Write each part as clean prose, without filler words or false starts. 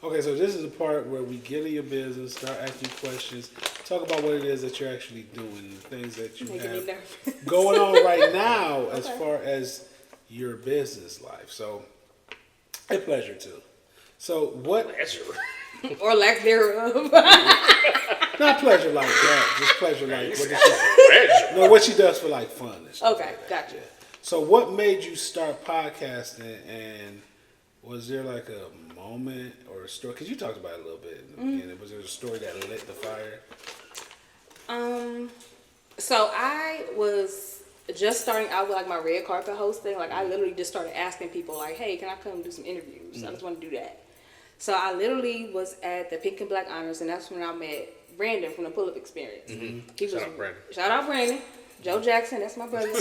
Okay, so this is the part where we get in your business, start asking you questions, talk about what it is that you're actually doing, the things that you have going on right now as far as your business life. So, a pleasure too. So, what Pleasure. Or lack thereof. not pleasure like that, just pleasure like what, Pleasure. no, what she does for like fun. And stuff Okay, like that. gotcha. Yeah. So, what made you start podcasting, and was there like a moment or a story? Because you talked about it a little bit in the beginning. Was there a story that lit the fire? So I was just starting out with like my red carpet hosting. Like I literally just started asking people like, hey, can I come do some interviews? I just want to do that. So I literally was at the Pink and Black Honors, and that's when I met Brandon from the Pull-Up Experience. Shout out Brandon. Shout out Brandon. Joe Jackson, that's my brother.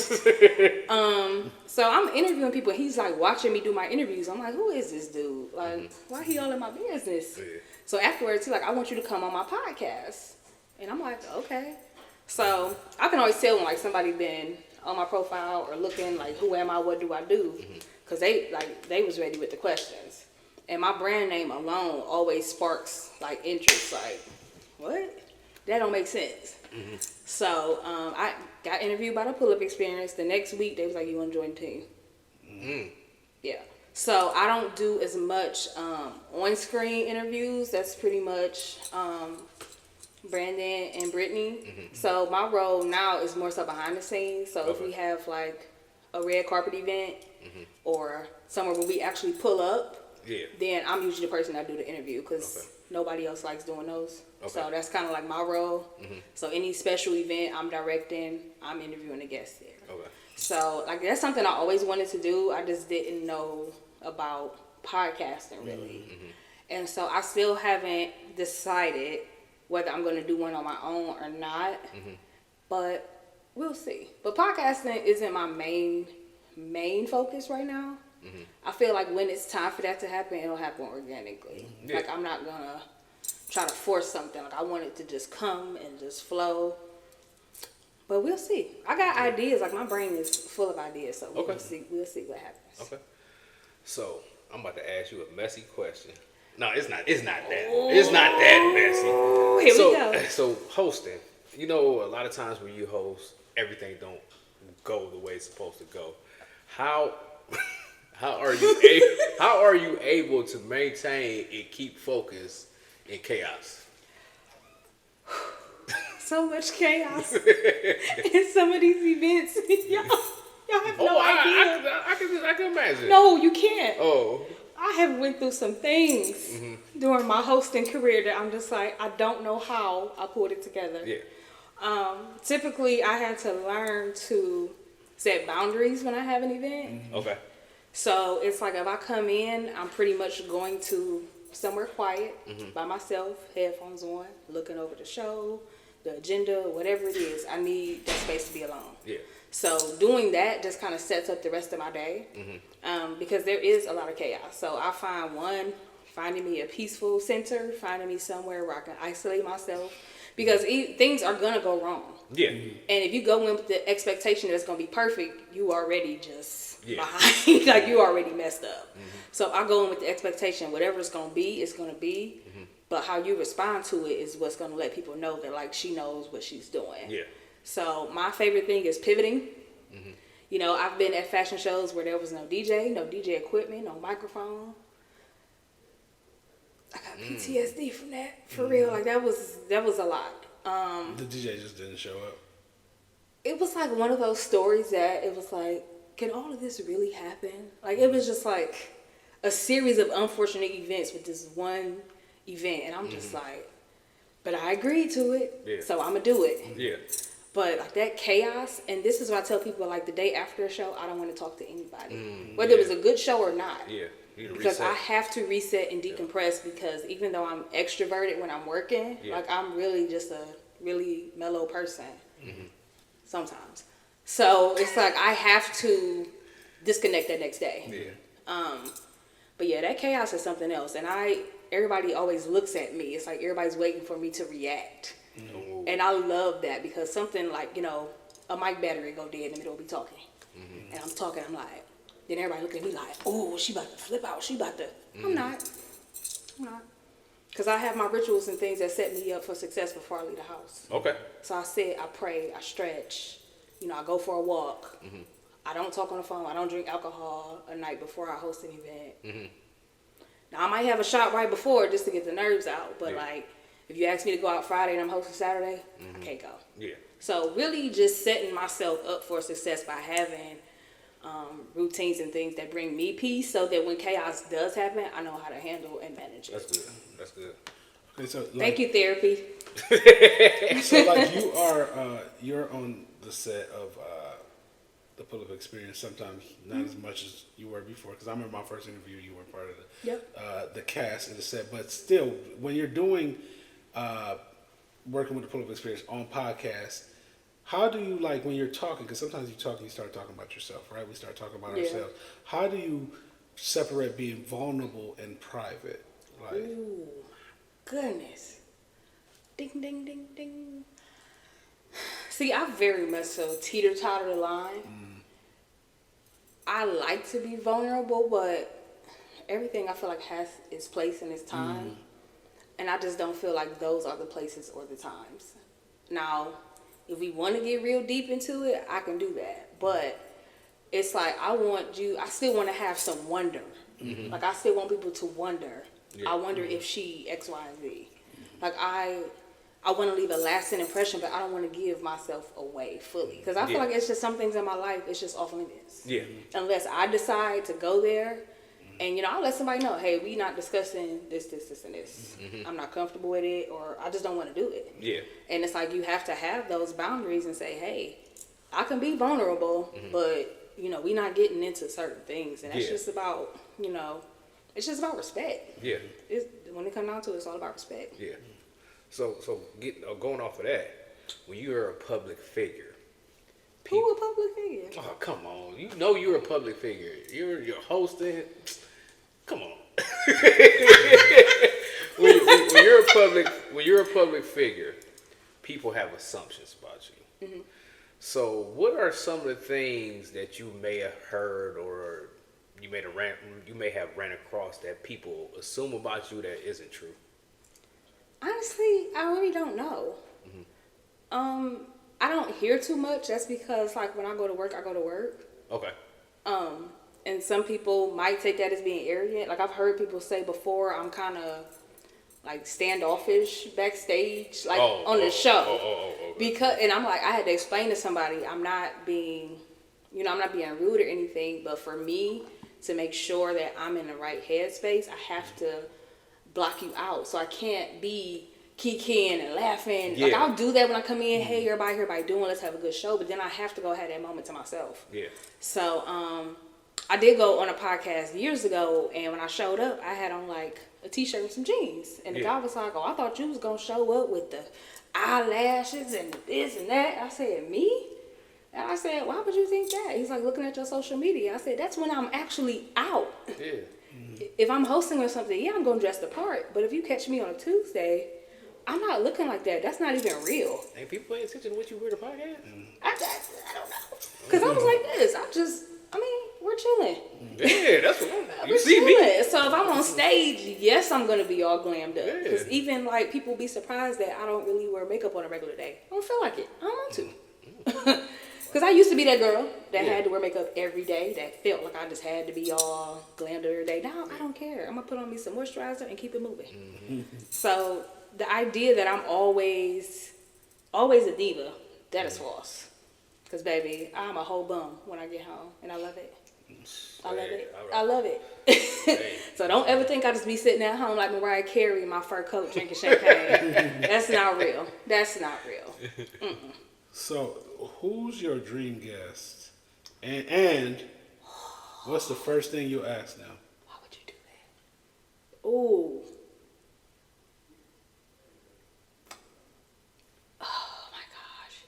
So I'm interviewing people. He's like watching me do my interviews. I'm like, who is this dude? Like, why he all in my business? Yeah. So afterwards, he's like, I want you to come on my podcast. And I'm like, okay. So I can always tell when like somebody been on my profile or looking like, who am I? What do I do? Because they was ready with the questions. And my brand name alone always sparks like interest. Like, what? That don't make sense. So I got interviewed by the Pull-Up Experience. The next week, they was like, you want to join the team? Yeah. So I don't do as much on-screen interviews. That's pretty much Brandon and Brittany. So my role now is more so behind the scenes. So if we have like a red carpet event or somewhere where we actually pull up, then I'm usually the person that do the interview because nobody else likes doing those. So that's kind of like my role. So any special event I'm directing, I'm interviewing the guests there. So like that's something I always wanted to do. I just didn't know about podcasting really. And so I still haven't decided whether I'm going to do one on my own or not. But we'll see. But podcasting isn't my main focus right now. I feel like when it's time for that to happen, it'll happen organically. Like I'm not going to try to force something. Like I want it to just come and just flow. But we'll see. I got ideas. Like my brain is full of ideas. So we'll see what happens. Okay. So I'm about to ask you a messy question. No, it's not that. It's not that messy. Here we go. So hosting, you know, a lot of times when you host, everything don't go the way it's supposed to go. How are you able to maintain and keep focus in chaos? So much chaos in some of these events. Y'all have no idea. I can imagine. No, you can't. Oh. I have went through some things during my hosting career that I'm just like, I don't know how I pulled it together. Yeah. Typically, I had to learn to set boundaries when I have an event. Okay. So it's like if I come in, I'm pretty much going to somewhere quiet by myself, headphones on, looking over the show, the agenda, whatever it is. I need that space to be alone. Yeah. So doing that just kind of sets up the rest of my day because there is a lot of chaos. So I find finding me a peaceful center, finding me somewhere where I can isolate myself because things are going to go wrong. Yeah. And if you go in with the expectation that it's going to be perfect, you already just behind. Like you already messed up. So if I go in with the expectation, whatever it's going to be, it's going to be. But how you respond to it is what's going to let people know that like she knows what she's doing. Yeah. So my favorite thing is pivoting. You know, I've been at fashion shows where there was no DJ equipment, no microphone. I got PTSD from that, for real. Like that was a lot. The DJ just didn't show up. It was like one of those stories that it was like, can all of this really happen? Like it was just like a series of unfortunate events with this one event, and I'm just like, but I agreed to it, so I'm gonna do it. Yeah. But like that chaos, and this is what I tell people, like the day after a show, I don't want to talk to anybody. Whether it was a good show or not. Yeah. Because I have to reset and decompress because even though I'm extroverted when I'm working, like I'm really just a really mellow person sometimes. So it's like I have to disconnect that next day. But yeah, that chaos is something else. And everybody always looks at me. It's like everybody's waiting for me to react. And I love that because something like, you know, a mic battery go dead in the middle of me talking. And I'm talking, I'm like, then everybody looking at me like, oh, she about to flip out. She about to. I'm not. Because I have my rituals and things that set me up for success before I leave the house. Okay. So I sit, I pray, I stretch. You know, I go for a walk. Mm-hmm. I don't talk on the phone. I don't drink alcohol a night before I host an event. Mm-hmm. Now, I might have a shot right before just to get the nerves out. But, like, if you ask me to go out Friday and I'm hosting Saturday, I can't go. Yeah. So really just setting myself up for success by having routines and things that bring me peace so that when chaos does happen, I know how to handle and manage it. That's good. Okay, so thank you, therapy. So like you're on the set of the Political Experience. Sometimes not as much as you were before, because I remember my first interview, you were part of the cast of the set. But still, when you're doing working with the Political Experience on podcasts, how do you, like, when you're talking, because sometimes you talk and you start talking about yourself, right? We start talking about ourselves. How do you separate being vulnerable and private? Like, ooh, goodness. Ding, ding, ding, ding. See, I very much so teeter-totter the line. I like to be vulnerable, but everything I feel like has its place and its time. And I just don't feel like those are the places or the times. Now, if we want to get real deep into it, I can do that. But it's like I still want to have some wonder. Mm-hmm. Like I still want people to wonder. Yeah. I wonder if she X, Y, and Z. Like I want to leave a lasting impression, but I don't want to give myself away fully. Because I feel like it's just some things in my life, it's just off limits. Yeah. Unless I decide to go there. And, I'll let somebody know, hey, we not discussing this, and this. Mm-hmm. I'm not comfortable with it, or I just don't want to do it. Yeah. And it's like you have to have those boundaries and say, hey, I can be vulnerable, but, we not getting into certain things. And that's just about, it's just about respect. Yeah. When it comes down to it, it's all about respect. Yeah. So going off of that, when you're a public figure, who a public figure? Oh, come on. You're a public figure. You're hosting. Come on. when you're a public figure, people have assumptions about you. Mm-hmm. So what are some of the things that you may have heard or you may have ran across that people assume about you that isn't true? Honestly, I really don't know. Mm-hmm. I don't hear too much. That's because, like, when I go to work, I go to work. Okay. And some people might take that as being arrogant. Like, I've heard people say before, I'm kind of, like, standoffish backstage, like, on the show. Okay. Because, and I'm like, I had to explain to somebody, I'm not being rude or anything, but for me to make sure that I'm in the right headspace, I have to block you out. So I can't be kikiing and laughing. Yeah. Like, I'll do that when I come in. Hey, everybody doing, let's have a good show. But then I have to go have that moment to myself. Yeah. So, I did go on a podcast years ago, and when I showed up, I had on, like, a t-shirt and some jeans. And the guy was like, I thought you was going to show up with the eyelashes and this and that. I said, me? And I said, why would you think that? He's like, looking at your social media. I said, that's when I'm actually out. Yeah. If I'm hosting or something, I'm going to dress the part. But if you catch me on a Tuesday, I'm not looking like that. That's not even real. Ain't people paying attention to what you wear to podcast? I don't know. Because I was like this. We're chilling. Yeah, that's what I'm You see chilling. Me. So if I'm on stage, yes, I'm going to be all glammed up. Because even, like, people be surprised that I don't really wear makeup on a regular day. I don't feel like it. I don't want to. Because I used to be that girl that had to wear makeup every day, that felt like I just had to be all glammed every day. Now, I don't care. I'm going to put on me some moisturizer and keep it moving. Mm-hmm. So the idea that I'm always a diva, that is false. Because, baby, I'm a whole bum when I get home, and I love it. I love it. So don't ever think I just be sitting at home like Mariah Carey in my fur coat drinking champagne. That's not real. Mm-mm. So who's your dream guest? And what's the first thing you ask them? Why would you do that? Ooh. Oh my gosh.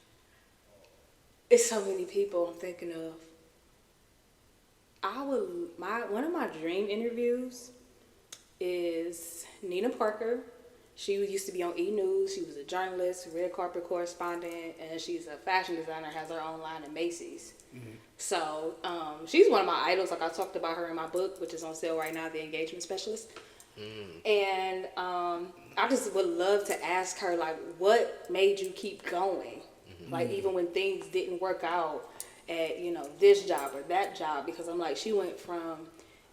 It's so many people I'm thinking of. One of my dream interviews is Nina Parker. She used to be on E! News. She was a journalist, red carpet correspondent, and she's a fashion designer, has her own line at Macy's. Mm-hmm. So she's one of my idols. Like, I talked about her in my book, which is on sale right now, The Engagement Specialist. Mm. And I just would love to ask her, like, what made you keep going? Like, even when things didn't work out at, this job or that job. Because I'm like, she went from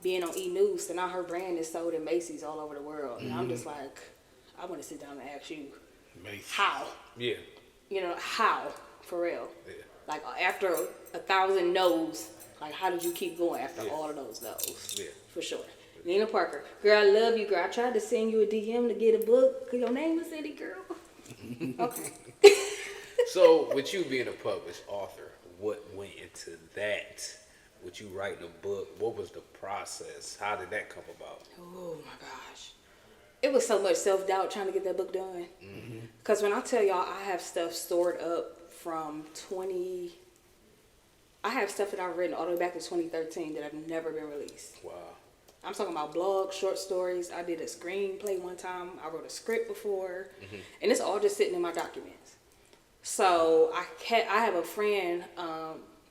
being on E! News to now her brand is sold in Macy's all over the world. And I'm just like, I want to sit down and ask you, Macy's. How? Yeah. How? For real. Yeah. Like, after 1,000 no's, like, how did you keep going after all of those no's? Yeah. For sure. Nina Parker, girl, I love you, girl. I tried to send you a DM to get a book. Your name was in it, girl. Okay. So, with you being a published author, what went into that? With you writing a book, what was the process? How did that come about? Oh my gosh. It was so much self-doubt trying to get that book done. Because when I tell y'all, I have stuff stored up from I have stuff that I've written all the way back to 2013 that have never been released. Wow. I'm talking about blogs, short stories. I did a screenplay one time. I wrote a script before. And it's all just sitting in my documents. So I have a friend,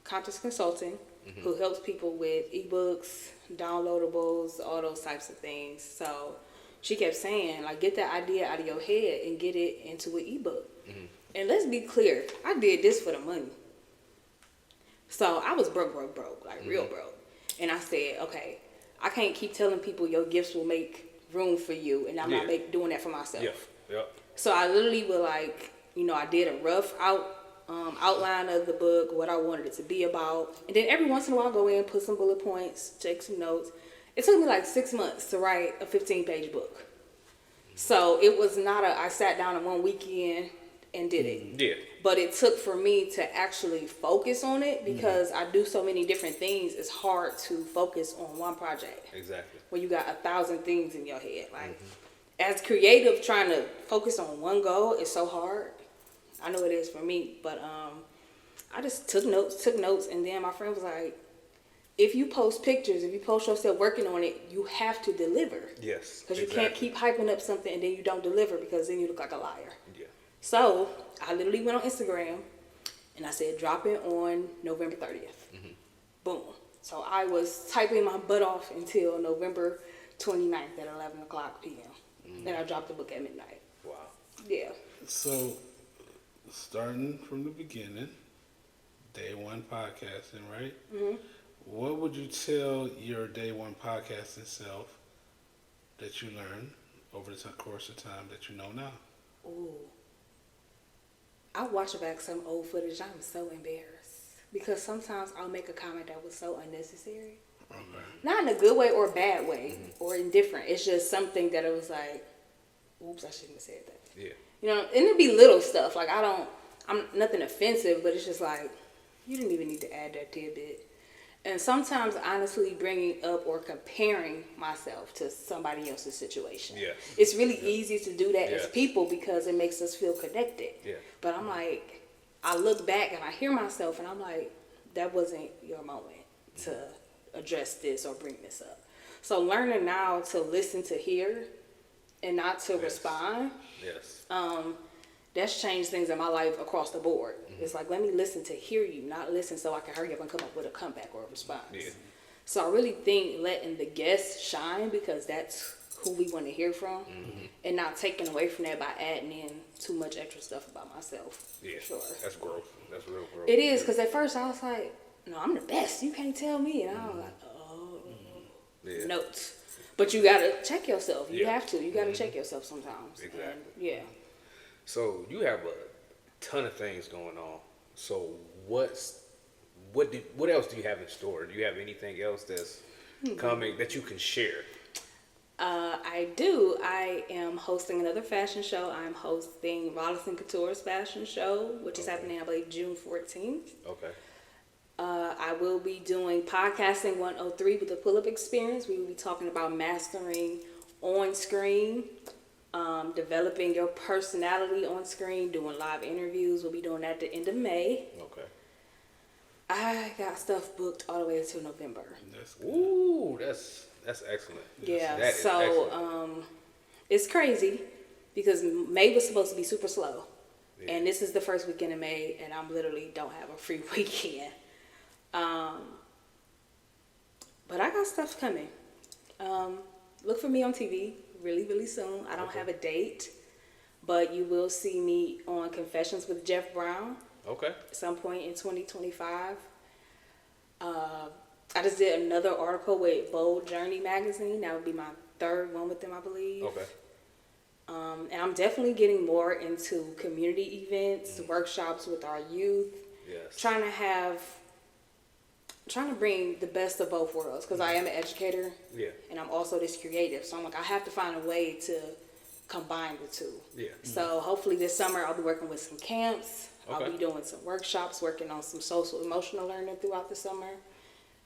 Content Consulting, who helps people with ebooks, downloadables, all those types of things. So she kept saying, like, get that idea out of your head and get it into an ebook. And let's be clear, I did this for the money. So I was broke, like real broke. And I said, okay, I can't keep telling people your gifts will make room for you, and I'm not doing that for myself. Yeah. So I literally would I did a rough outline of the book, what I wanted it to be about, and then every once in a while go in, put some bullet points, take some notes. It took me like 6 months to write a 15-page book. So it was not I sat down in one weekend and did it. Yeah. But it took for me to actually focus on it because I do so many different things. It's hard to focus on one project. Exactly. When you got 1,000 things in your head. Like, as creative, trying to focus on one goal is so hard. I know it is for me. But I just took notes. And then my friend was like, if you post pictures, if you post yourself working on it, you have to deliver. Yes. Because you can't keep hyping up something and then you don't deliver because then you look like a liar. Yeah. So I literally went on Instagram and I said, drop it on November 30th. Boom. So I was typing my butt off until November 29th at 11 o'clock p.m. Then I dropped the book at midnight. Wow. Yeah. So, starting from the beginning, day one podcasting, right? What would you tell your day one podcasting self that you learned over the course of time that you know now? Ooh. I watch back some old footage. I'm so embarrassed because sometimes I'll make a comment that was so unnecessary. Okay. Not in a good way or a bad way or indifferent. It's just something that it was like, oops, I shouldn't have said that. Yeah. And it'd be little stuff. Like I'm nothing offensive, but it's just like, you didn't even need to add that tidbit. And sometimes, honestly, bringing up or comparing myself to somebody else's situation. Yeah. It's really easy to do that as people because it makes us feel connected. Yeah. But I'm like, I look back and I hear myself and I'm like, that wasn't your moment to address this or bring this up. So learning now to listen to hear and not to respond. Yes. That's changed things in my life across the board. It's like, let me listen to hear you, not listen so I can hurry up and come up with a comeback or a response. Yeah. So I really think letting the guests shine because that's who we want to hear from and not taking away from that by adding in too much extra stuff about myself. Yeah, sure. That's growth. That's real growth. It is, because at first I was like, no, I'm the best. You can't tell me. And I was like, notes. But you got to check yourself. You have to. You got to check yourself sometimes. Exactly. And, So you have a ton of things going on. So what else do you have in store? Do you have anything else that's coming that you can share? I do. I am hosting another fashion show. I'm hosting Rolison Couture's fashion show, which is happening, I believe, June 14th. Okay. I will be doing Podcasting 103 with the Pull-Up Experience. We will be talking about mastering on screen, developing your personality on screen, doing live interviews. We'll be doing that at the end of May. Okay. I got stuff booked all the way until November. That's good. Ooh, that's excellent. Yeah, excellent. It's crazy because May was supposed to be super slow. Yeah. And this is the first weekend in May, and I literally don't have a free weekend. But I got stuff coming. Look for me on TV, really, really soon. I don't have a date, but you will see me on Confessions with Jeff Brown. Okay. At some point in 2025. I just did another article with Bold Journey magazine. That would be my third one with them, I believe. Okay. And I'm definitely getting more into community events, workshops with our youth. Yes. Trying to bring the best of both worlds, because I am an educator. Yeah. And I'm also this creative. So I'm like, I have to find a way to combine the two. Yeah. So hopefully this summer I'll be working with some camps. Okay. I'll be doing some workshops, working on some social emotional learning throughout the summer.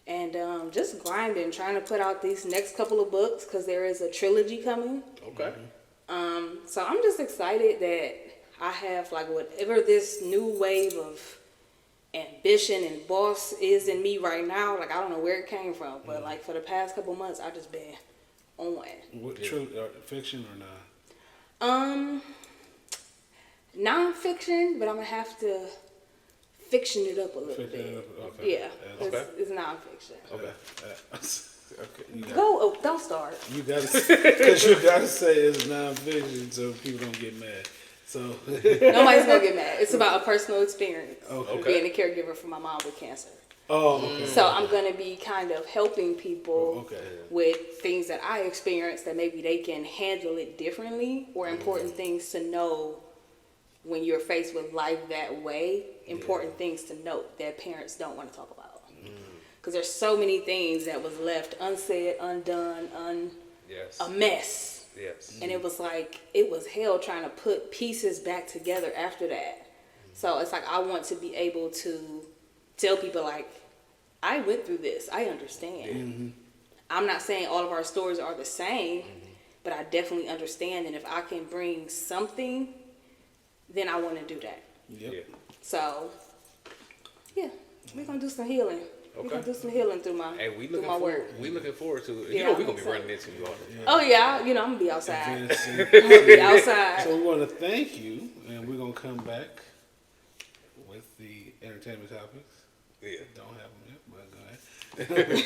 And just grinding, trying to put out these next couple of books, because there is a trilogy coming. Okay. So I'm just excited that I have, like, whatever this new wave of ambition and boss is in me right now. Like, I don't know where it came from, but like for the past couple months, I just been on. What fiction or not? Non-fiction, but I'm gonna have to fiction it up a little bit. Okay. Yeah, it's non-fiction. Okay. Okay. Don't start. You gotta, because you gotta say it's non-fiction so people don't get mad. So Nobody's gonna get mad. It's about a personal experience. Okay. Being a caregiver for my mom with cancer. Oh, okay. So I'm gonna be kind of helping people with things that I experienced that maybe they can handle it differently, or important things to know when you're faced with life that way. Important things to note that parents don't want to talk about. Because there's so many things that was left unsaid, undone, a mess. Yes. And it was like, it was hell trying to put pieces back together after that. So it's like, I want to be able to tell people, like, I went through this. I understand. I'm not saying all of our stories are the same, but I definitely understand. And if I can bring something, then I want to do that. Yep. Yeah. So, yeah, we're going to do some healing. We're going to do some healing through my, through my work. We looking forward to it. Yeah, You know we're I'm going to be excited. running into you all the time. Oh, yeah, I'm going to be outside. Events I'm going to be outside. So we want to thank you, and we're gonna come back with the entertainment topics. Yeah. Don't have them yet, but go ahead.